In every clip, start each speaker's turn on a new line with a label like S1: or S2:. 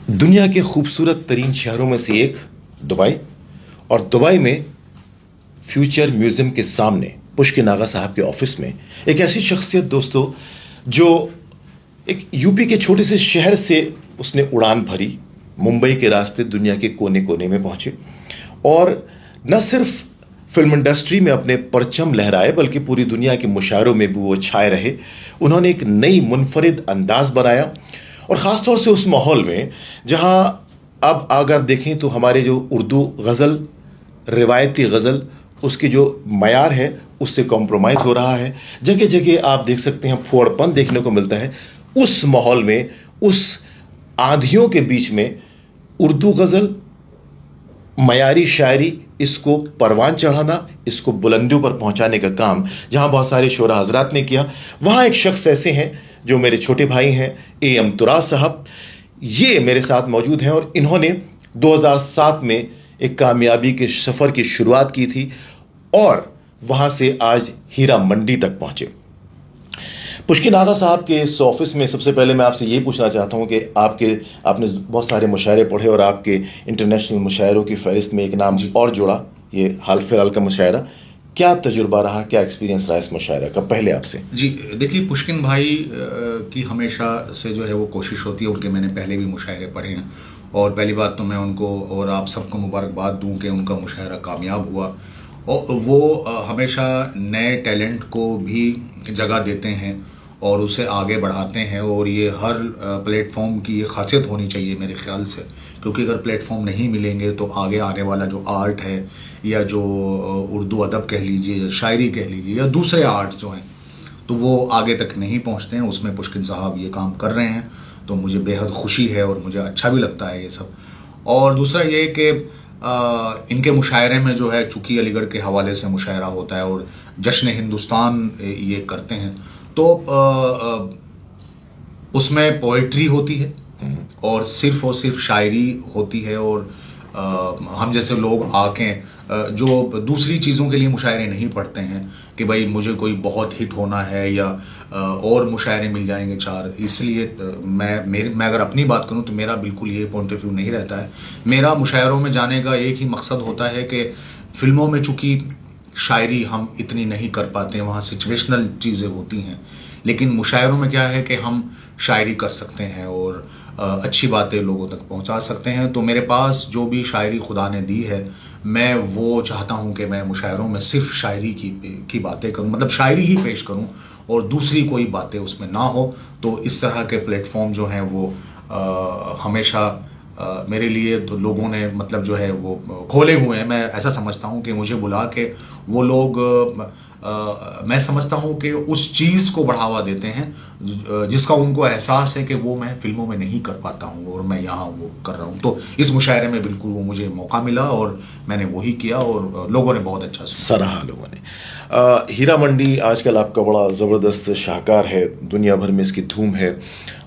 S1: दुनिया के खूबसूरत तरीन शहरों में से एक दुबई। और दुबई में फ्यूचर म्यूजियम के सामने पुष्किन आगा साहब के ऑफिस में एक ऐसी शख्सियत दोस्तों, जो एक यूपी के छोटे से शहर से उसने उड़ान भरी, मुंबई के रास्ते दुनिया के कोने कोने में पहुंचे और न सिर्फ फिल्म इंडस्ट्री में अपने परचम लहराए बल्कि पूरी दुनिया के मुशायरों में भी वो छाए रहे। उन्होंने एक नई मुनफरिद अंदाज बनाया और ख़ासतौर से उस माहौल में जहां अब अगर देखें तो हमारे जो उर्दू गज़ल, रिवायती गज़ल, उसकी जो मयार है उससे कॉम्प्रोमाइज़ हो रहा है। जगह जगह आप देख सकते हैं फोड़पन देखने को मिलता है। उस माहौल में, उस आंधियों के बीच में उर्दू गज़ल, मयारी शायरी, इसको परवान चढ़ाना, इसको बुलंदियों पर पहुंचाने का काम जहां बहुत सारे शोरा हजरात ने किया, वहां एक शख्स ऐसे हैं जो मेरे छोटे भाई हैं, एम तुराज साहब। ये मेरे साथ मौजूद हैं और इन्होंने 2007 में एक कामयाबी के सफ़र की शुरुआत की थी और वहां से आज हीरा मंडी तक पहुंचे। पुष्किन आगा साहब के इस ऑफिस में सबसे पहले मैं आपसे ये पूछना चाहता हूं कि आपने बहुत सारे मुशायरे पढ़े और आपके इंटरनेशनल मुशायरों की फहरिस्त में एक नाम और जुड़ा, ये हाल फिलहाल का मुशायरा। क्या तजुर्बा रहा, क्या एक्सपीरियंस रहा इस मुशायरा का? पहले आपसे।
S2: जी देखिए, पुष्किन भाई की हमेशा से जो है वो कोशिश होती है, उनके मैंने पहले भी मुशायरे पढ़े हैं और पहली बात तो मैं उनको और आप सबको मुबारकबाद दूं कि उनका मुशायरा कामयाब हुआ। और वो हमेशा नए टैलेंट को भी जगह देते हैं और उसे आगे बढ़ाते हैं और ये हर प्लेटफॉर्म की ये खासियत होनी चाहिए मेरे ख्याल से, क्योंकि अगर प्लेटफॉर्म नहीं मिलेंगे तो आगे आने वाला जो आर्ट है या जो उर्दू अदब कह लीजिए या शायरी कह लीजिए या दूसरे आर्ट जो हैं तो वो आगे तक नहीं पहुंचते हैं। उसमें पुष्किन साहब ये काम कर रहे हैं तो मुझे बेहद खुशी है और मुझे अच्छा भी लगता है ये सब। और दूसरा ये कि इनके मुशायरे में जो है, चूँकि अलीगढ़ के हवाले से मुशायरा होता है और जश्न हिंदुस्तान ये करते हैं, तो उसमें पोइट्री होती है और सिर्फ शायरी होती है। और हम जैसे लोग आके जो दूसरी चीज़ों के लिए मुशायरे नहीं पढ़ते हैं कि भाई मुझे कोई बहुत हिट होना है या और मुशायरे मिल जाएंगे चार, इसलिए मैं अगर अपनी बात करूं तो मेरा बिल्कुल ये पॉइंट ऑफ व्यू नहीं रहता है। मेरा मुशायरों में जाने का एक ही मकसद होता है कि फिल्मों में चूँकि शायरी हम इतनी नहीं कर पाते हैं, वहाँ सिचुएशनल चीज़ें होती हैं, लेकिन मुशायरों में क्या है कि हम शायरी कर सकते हैं और अच्छी बातें लोगों तक पहुंचा सकते हैं। तो मेरे पास जो भी शायरी खुदा ने दी है, मैं वो चाहता हूं कि मैं मुशायरों में सिर्फ शायरी की बातें करूं, मतलब शायरी ही पेश करूं और दूसरी कोई बातें उसमें ना हो। तो इस तरह के प्लेटफॉर्म जो हैं वो हमेशा मेरे लिए तो लोगों ने मतलब जो है वो खोले हुए हैं। मैं ऐसा समझता हूँ कि मुझे बुला के वो लोग मैं समझता हूँ कि उस चीज़ को बढ़ावा देते हैं जिसका उनको एहसास है कि वो मैं फिल्मों में नहीं कर पाता हूँ और मैं यहाँ वो कर रहा हूँ। तो इस मुशायरे में बिल्कुल वो मुझे मौका मिला और मैंने वही किया और लोगों ने बहुत अच्छा
S1: सराहा। लोगों ने हीरा मंडी आजकल आपका बड़ा ज़बरदस्त शाहकार है, दुनिया भर में इसकी धूम है।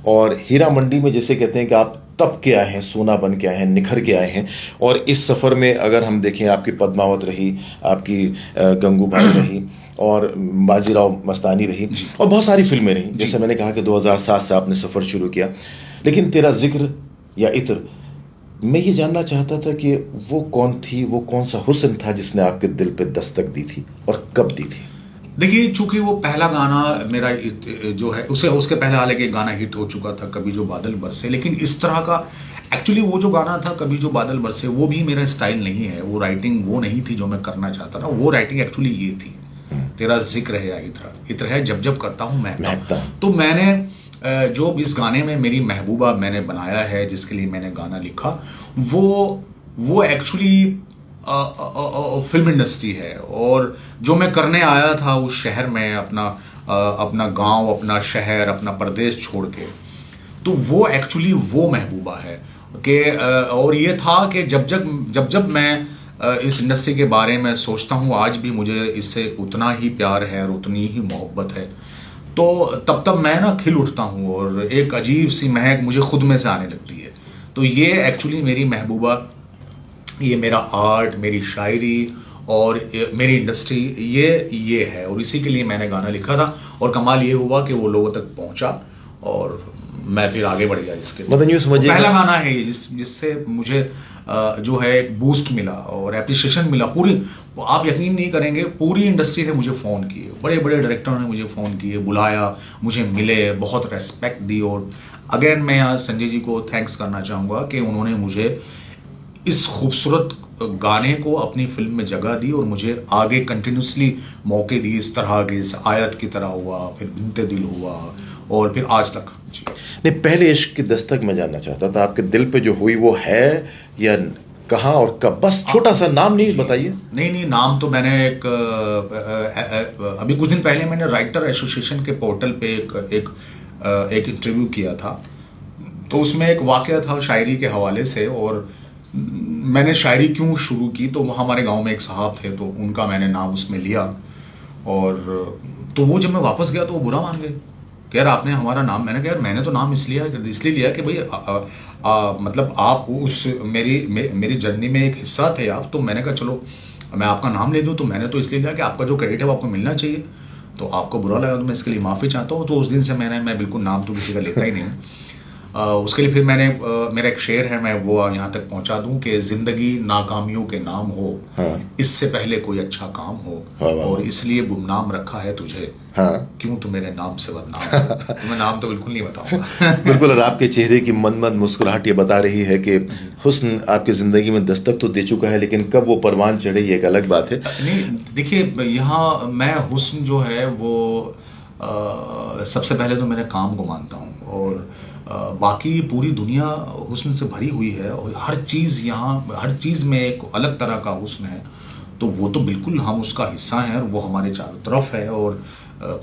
S1: और हीरा मंडी में जैसे कहते हैं कि आप तब के आए हैं, सोना बन के आए हैं, निखर के आए हैं। और इस सफ़र में अगर हम देखें, आपकी पद्मावत रही, आपकी गंगूबाई रही और बाजीराव मस्तानी रही और बहुत सारी फिल्में रही। जैसे मैंने कहा कि 2007 से आपने सफ़र शुरू किया, लेकिन तेरा जिक्र या इत्र, मैं ये जानना चाहता था कि वो कौन थी, वो कौन सा हुस्न था जिसने आपके दिल पे दस्तक दी थी और कब दी थी?
S2: देखिए, चूंकि वो पहला गाना मेरा जो है उसके पहले हाल एक गाना हिट हो चुका था, कभी जो बादल बरसे, लेकिन इस तरह का एक्चुअली वो जो गाना था कभी जो बादल बरसे वो भी मेरा स्टाइल नहीं है। वो राइटिंग वो नहीं थी जो मैं करना चाहता था। वो राइटिंग एक्चुअली ये थी, तेरा जिक्र है या इत्र है, जब जब करता हूँ महकता हूँ। तो मैंने जो इस गाने में मेरी महबूबा मैंने बनाया है, जिसके लिए मैंने गाना लिखा, वो एक्चुअली फिल्म इंडस्ट्री है। और जो मैं करने आया था उस शहर में, अपना गांव, अपना शहर, अपना प्रदेश छोड़ के, तो वो एक्चुअली वो महबूबा है कि और ये था कि जब मैं इस इंडस्ट्री के बारे में सोचता हूँ, आज भी मुझे इससे उतना ही प्यार है और उतनी ही मोहब्बत है। तो तब मैं ना खिल उठता हूँ और एक अजीब सी महक मुझे खुद में से आने लगती है। तो ये एक्चुअली मेरी महबूबा, ये मेरा आर्ट, मेरी शायरी और मेरी इंडस्ट्री ये है और इसी के लिए मैंने गाना लिखा था। और कमाल ये हुआ कि वो लोगों तक पहुंचा और मैं फिर आगे बढ़ गया इसके।
S1: मतलब यूँ समझिए
S2: पहला गाना है ये जिससे मुझे जो है एक बूस्ट मिला और एप्रिसिएशन मिला। पूरी, आप यकीन नहीं करेंगे, पूरी इंडस्ट्री ने मुझे फ़ोन किए, बड़े बड़े डायरेक्टरों ने मुझे फ़ोन किए, बुलाया, मुझे मिले, बहुत रेस्पेक्ट दी। और अगेन मैं आज संजय जी को थैंक्स करना चाहूँगा कि उन्होंने मुझे इस खूबसूरत गाने को अपनी फिल्म में जगह दी और मुझे आगे कंटिन्यूसली मौके दिए। इस तरह के, इस आयत की तरह हुआ, फिर बिनते दिल हुआ और फिर आज तक। जी
S1: नहीं, पहले इश्क की दस्तक मैं जानना चाहता था, आपके दिल पे जो हुई वो है या कहाँ और कब? बस छोटा सा नाम नहीं बताइए।
S2: नहीं, नाम तो मैंने एक अभी कुछ दिन पहले मैंने राइटर एसोसिएशन के पोर्टल पे एक इंटरव्यू किया था, तो उसमें एक वाकया था शायरी के हवाले से। और मैंने शायरी क्यों शुरू की, तो हमारे गांव में एक साहब थे, तो उनका मैंने नाम उसमें लिया। और तो वो जब मैं वापस गया तो वो बुरा मान गए कि यार आपने हमारा नाम। मैंने कहा यार मैंने तो नाम इसलिए लिया कि भाई मतलब आप उस मेरी जर्नी में एक हिस्सा थे आप, तो मैंने कहा चलो मैं आपका नाम ले दूं। तो मैंने तो इसलिए लिया कि आपका जो क्रेडिट है वो आपको मिलना चाहिए। तो आपको बुरा लगा तो मैं इसके लिए माफ़ी चाहता हूँ। तो उस दिन से मैं बिल्कुल नाम तो किसी का लेता ही नहीं। उसके लिए फिर मेरा एक शेर है, मैं वो यहाँ तक पहुँचा दूँ कि ज़िंदगी नाकामियों के नाम हो,
S1: हाँ।
S2: इससे पहले कोई अच्छा काम हो,
S1: हाँ,
S2: और इसलिए गुमनाम रखा है तुझे,
S1: हाँ।
S2: क्यों तू मेरे नाम से बदनाम हो। तो मैं नाम तो बिल्कुल नहीं बताऊंगा।
S1: बिल्कुल। और आपके चेहरे की मंद मुस्कुराहट ये बता रही है कि हुस्न आपकी ज़िंदगी में दस्तक तो दे चुका है, लेकिन कब वो परवान चढ़े ये एक अलग बात है।
S2: नहीं देखिए, यहाँ मैं हुस्न जो है वो सबसे पहले तो मेरे काम को मानता हूँ, और बाकी पूरी दुनिया हुस्न से भरी हुई है, और हर चीज़ यहाँ, हर चीज़ में एक अलग तरह का हुस्न है। तो वो तो बिल्कुल हम उसका हिस्सा हैं, और वो हमारे चारों तरफ है, और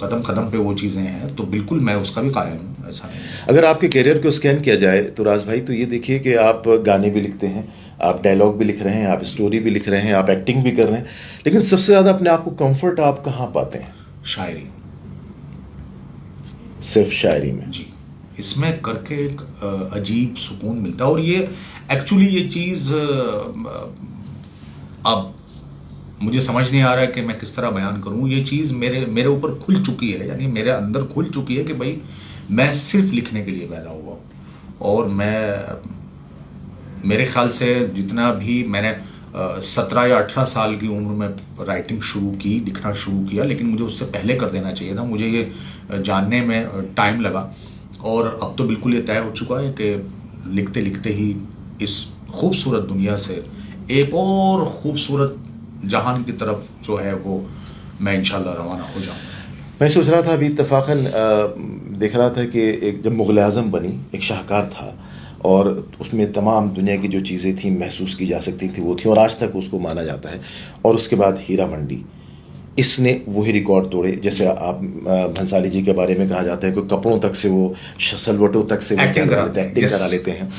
S2: कदम कदम पे वो चीज़ें हैं। तो बिल्कुल मैं उसका भी कायल हूँ, ऐसा नहीं है।
S1: अगर आपके करियर को स्कैन किया जाए तो राज भाई, तो ये देखिए कि आप गाने भी लिखते हैं, आप डायलॉग भी लिख रहे हैं, आप स्टोरी भी लिख रहे हैं, आप एक्टिंग भी कर रहे हैं, लेकिन सबसे ज़्यादा अपने आप को कंफर्ट आप कहाँ पाते हैं?
S2: शायरी।
S1: सिर्फ शायरी में?
S2: जी, इसमें करके एक अजीब सुकून मिलता है। और ये एक्चुअली ये चीज़ अब मुझे समझ नहीं आ रहा है कि मैं किस तरह बयान करूं। ये चीज़ मेरे ऊपर खुल चुकी है, यानी मेरे अंदर खुल चुकी है कि भाई मैं सिर्फ लिखने के लिए पैदा हुआ हूँ। और मेरे ख्याल से जितना भी मैंने 17 या 18 साल की उम्र में राइटिंग शुरू की, लिखना शुरू किया, लेकिन मुझे उससे पहले कर देना चाहिए था। मुझे ये जानने में टाइम लगा, और अब तो बिल्कुल ये तय हो चुका है कि लिखते लिखते ही इस खूबसूरत दुनिया से एक और खूबसूरत जहान की तरफ जो है वो मैं इंशाल्लाह रवाना हो जाऊँगा।
S1: मैं सोच रहा था अभी इत्तेफाकन देख रहा था कि एक जब मुग़ल आज़म बनी, एक शाहकार था, और उसमें तमाम दुनिया की जो चीज़ें थी महसूस की जा सकती थी वो थी, और आज तक उसको माना जाता है। और उसके बाद हीरा मंडी, इसने वही रिकॉर्ड तोड़े। जैसे आप भंसाली जी के बारे में कहा जाता है कि कपड़ों तक से वो, सलवटों तक से वो
S2: एक्टिंग करा
S1: लेते हैं,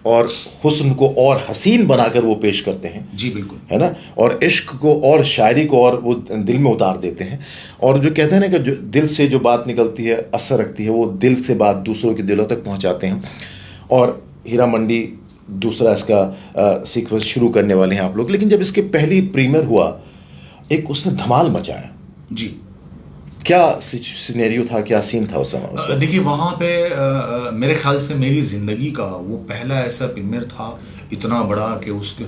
S1: और हुस्न को और हसीन बनाकर वो पेश करते हैं।
S2: जी बिल्कुल,
S1: है ना। और इश्क को और शायरी को और वो दिल में उतार देते हैं। और जो कहते हैं ना कि जो दिल से जो बात निकलती है असर रखती है, वो दिल से बात दूसरों के दिलों तक पहुंचाते हैं। और हीरा मंडी दूसरा इसका सीक्वेंस शुरू करने वाले हैं आप लोग, लेकिन जब इसके पहली प्रीमियर हुआ, एक उसने धमाल मचाया
S2: जी।
S1: क्या सिनेरियो था, क्या सीन था उस समय?
S2: देखिए वहाँ पे मेरे ख्याल से मेरी ज़िंदगी का वो पहला ऐसा प्रीमियर था इतना बड़ा कि उसके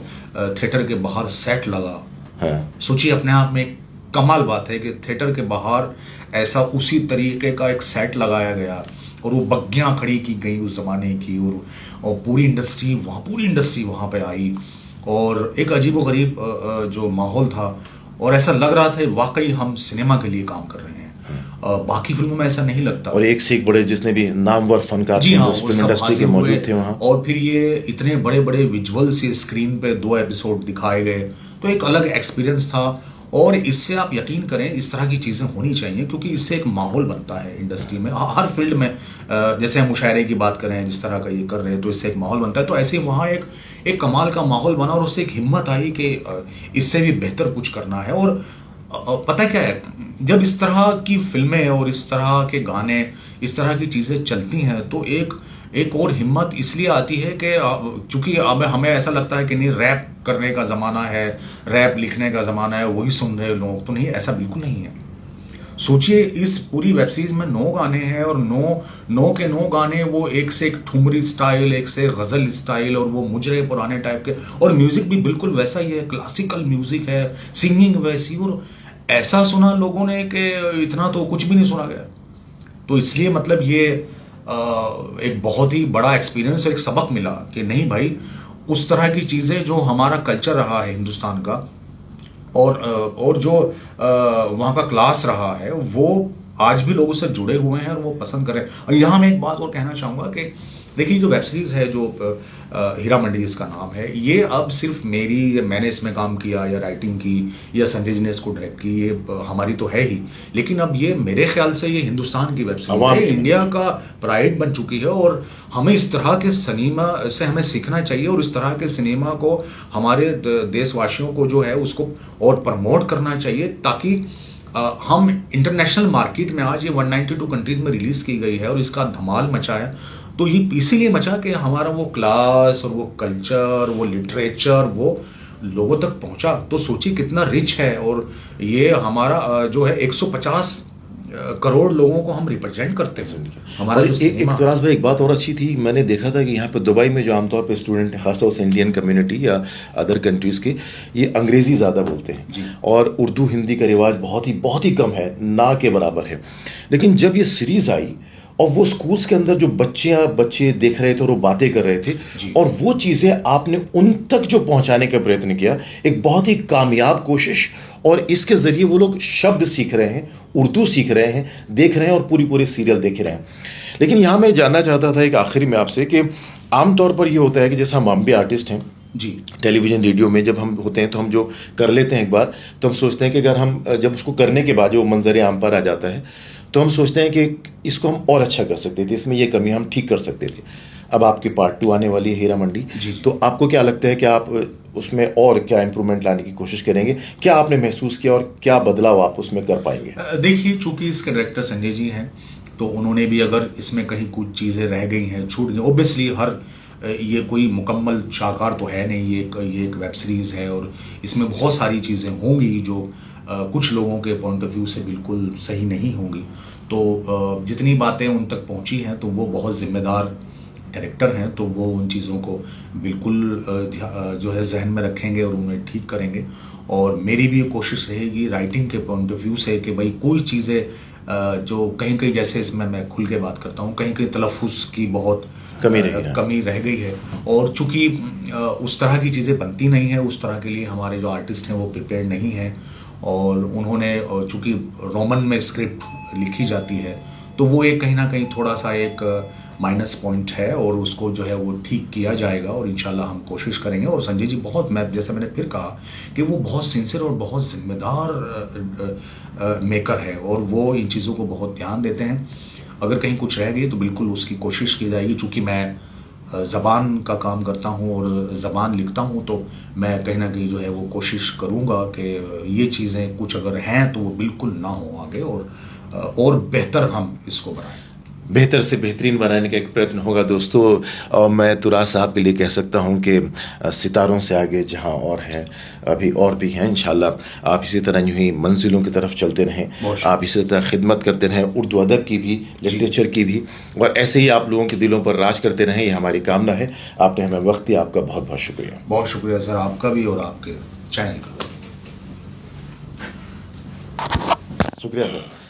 S2: थिएटर के बाहर सेट लगा।
S1: हाँ।
S2: सोचिए, अपने आप में एक कमाल बात है कि थिएटर के बाहर ऐसा उसी तरीके का एक सेट लगाया गया, और वो बग्गियाँ खड़ी की गई उस ज़माने की, और पूरी इंडस्ट्री वहाँ पे आई, और एक अजीब व गरीब जो माहौल था, और ऐसा लग रहा था वाकई हम सिनेमा के लिए काम कर रहे हैं। बाकी फिल्मों में ऐसा नहीं लगता।
S1: और एक से एक बड़े जितने भी नामवर फनकार
S2: जी हाँ,
S1: फिल्म इंडस्ट्री के मौजूद थे वहाँ।
S2: और फिर ये इतने बड़े बड़े विजुअल से स्क्रीन पे 2 एपिसोड दिखाए गए, तो एक अलग एक्सपीरियंस था। और इससे आप यकीन करें, इस तरह की चीज़ें होनी चाहिए, क्योंकि इससे एक माहौल बनता है इंडस्ट्री में, हर फील्ड में। जैसे हम मुशायरे की बात करें, जिस तरह का ये कर रहे हैं, तो इससे एक माहौल बनता है। तो ऐसे वहाँ एक कमाल का माहौल बना, और उससे एक हिम्मत आई कि इससे भी बेहतर कुछ करना है। और पता क्या है, जब इस तरह की फिल्में और इस तरह के गाने, इस तरह की चीज़ें चलती हैं, तो एक और हिम्मत इसलिए आती है कि चूँकि अब हमें ऐसा लगता है कि नहीं, रैप करने का ज़माना है, रैप लिखने का ज़माना है, वही सुन रहे लोग, तो नहीं, ऐसा बिल्कुल नहीं है। सोचिए इस पूरी वेब सीरीज में 9 गाने हैं और 9 गाने वो एक से एक ठुमरी स्टाइल, एक से गजल स्टाइल, और वो मुजरे पुराने टाइप के, और म्यूजिक भी बिल्कुल वैसा ही है, क्लासिकल म्यूजिक है, सिंगिंग वैसी, और ऐसा सुना लोगों ने कि इतना तो कुछ भी नहीं सुना गया। तो इसलिए मतलब ये एक बहुत ही बड़ा एक्सपीरियंस और एक सबक मिला कि नहीं भाई, उस तरह की चीज़ें जो हमारा कल्चर रहा है हिंदुस्तान का, और जो वहाँ का क्लास रहा है, वो आज भी लोगों से जुड़े हुए हैं और वो पसंद करें। और यहाँ मैं एक बात और कहना चाहूँगा कि देखिए, जो वेब सीरीज़ है, जो हीरा मंडी इसका नाम है, ये अब सिर्फ मैंने इसमें काम किया या राइटिंग की या संजय जी ने इसको डायरेक्ट की, ये हमारी तो है ही, लेकिन अब ये मेरे ख्याल से ये हिंदुस्तान की वेब सीरीज है, इंडिया का प्राइड बन चुकी है, और हमें इस तरह के सिनेमा से हमें सीखना चाहिए, और इस तरह के सिनेमा को हमारे देशवासियों को जो है उसको और प्रमोट करना चाहिए, ताकि हम इंटरनेशनल मार्केट में, आज ये 192 कंट्रीज में रिलीज़ की गई है और इसका धमाल मचा है, तो ये इसीलिए मचा कि हमारा वो क्लास और वो कल्चर, वो लिटरेचर, वो लोगों तक पहुंचा। तो सोचिए कितना रिच है, और ये हमारा जो है 150 करोड़ लोगों को हम रिप्रेजेंट करते हैं।
S1: हमारा एक तुराज भाई, एक बात और अच्छी थी, मैंने देखा था कि यहाँ पे दुबई में जो आमतौर पे स्टूडेंट हैं, खासतौर से इंडियन कम्युनिटी या अदर कंट्रीज़ के, ये अंग्रेज़ी ज़्यादा बोलते हैं और उर्दू हिंदी का रिवाज बहुत ही कम है, ना के बराबर है। लेकिन जब ये सीरीज़ आई और वो स्कूल्स के अंदर जो बच्चे देख रहे थे और वो बातें कर रहे थे, और वो चीज़ें आपने उन तक जो पहुंचाने का प्रयत्न किया, एक बहुत ही कामयाब कोशिश, और इसके ज़रिए वो लोग शब्द सीख रहे हैं, उर्दू सीख रहे हैं, देख रहे हैं, और पूरी सीरियल देख रहे हैं। लेकिन यहाँ मैं जानना चाहता था एक आखिरी में आपसे कि आमतौर पर ये होता है कि जैसा हम भी आर्टिस्ट हैं
S2: जी,
S1: टेलीविज़न रेडियो में जब हम होते हैं तो हम जो कर लेते हैं एक बार, तो हम सोचते हैं कि अगर हम जब उसको करने के बाद जो मंजर आम पर आ जाता है, तो हम सोचते हैं कि इसको हम और अच्छा कर सकते थे, इसमें ये कमी हम ठीक कर सकते थे। अब आपकी पार्ट 2 आने वाली है हीरा मंडी, तो आपको क्या लगता है कि आप उसमें और क्या इम्प्रूवमेंट लाने की कोशिश करेंगे? क्या आपने महसूस किया और क्या बदलाव आप उसमें कर पाएंगे?
S2: देखिए, चूंकि इसके डायरेक्टर संजय जी हैं, तो उन्होंने भी अगर इसमें कहीं कुछ चीज़ें रह गई हैं, छूट गई, ओबियसली ये कोई मुकम्मल शाहकार तो है नहीं, ये एक वेब सीरीज़ है, और इसमें बहुत सारी चीज़ें होंगी जो कुछ लोगों के पॉइंट ऑफ व्यू से बिल्कुल सही नहीं होंगी। तो जितनी बातें उन तक पहुंची हैं, तो वो बहुत ज़िम्मेदार डायरेक्टर हैं, तो वो उन चीज़ों को बिल्कुल जो है जहन में रखेंगे और उन्हें ठीक करेंगे। और मेरी भी ये कोशिश रहेगी राइटिंग के पॉइंट ऑफ व्यू से कि भाई कोई चीज़ें जो कहीं जैसे इसमें मैं खुल के बात करता हूँ, कहीं तलफ़ुज़ की बहुत कमी रह गई है, और चूँकि उस तरह की चीज़ें बनती नहीं है, उस तरह के लिए हमारे जो आर्टिस्ट हैं वो प्रिपेयर्ड नहीं हैं, और उन्होंने चूँकि रोमन में स्क्रिप्ट लिखी जाती है, तो वो एक कहीं ना कहीं थोड़ा सा एक माइनस पॉइंट है, और उसको जो है वो ठीक किया जाएगा, और इंशाल्लाह हम कोशिश करेंगे। और संजय जी जैसे मैंने फिर कहा कि वो बहुत सिंसियर और बहुत जिम्मेदार मेकर है, और वो इन चीज़ों को बहुत ध्यान देते हैं। अगर कहीं कुछ रह गई तो बिल्कुल उसकी कोशिश की जाएगी। चूँकि मैं ज़बान का काम करता हूँ और ज़बान लिखता हूँ, तो मैं कहीं ना कहीं जो है वो कोशिश करूँगा कि ये चीज़ें कुछ अगर हैं तो वो बिल्कुल ना हो आगे, और बेहतर हम इसको बनाएं,
S1: बेहतर से बेहतरीन बनाने का एक प्रयत्न होगा दोस्तों। और मैं तुराज साहब के लिए कह सकता हूं कि सितारों से आगे जहां और हैं, अभी और भी हैं। इंशाल्लाह आप इसी तरह यूं ही मंजिलों की तरफ चलते रहें, आप इसी तरह खिदमत करते रहें, उर्दू अदब की भी, लिटरेचर की भी, और ऐसे ही आप लोगों के दिलों पर राज करते रहें, ये हमारी कामना है। आपने हमें वक्त दिया, आपका बहुत बहुत शुक्रिया।
S2: बहुत शुक्रिया सर, आपका भी और आपके चैनल का।
S1: शुक्रिया सर।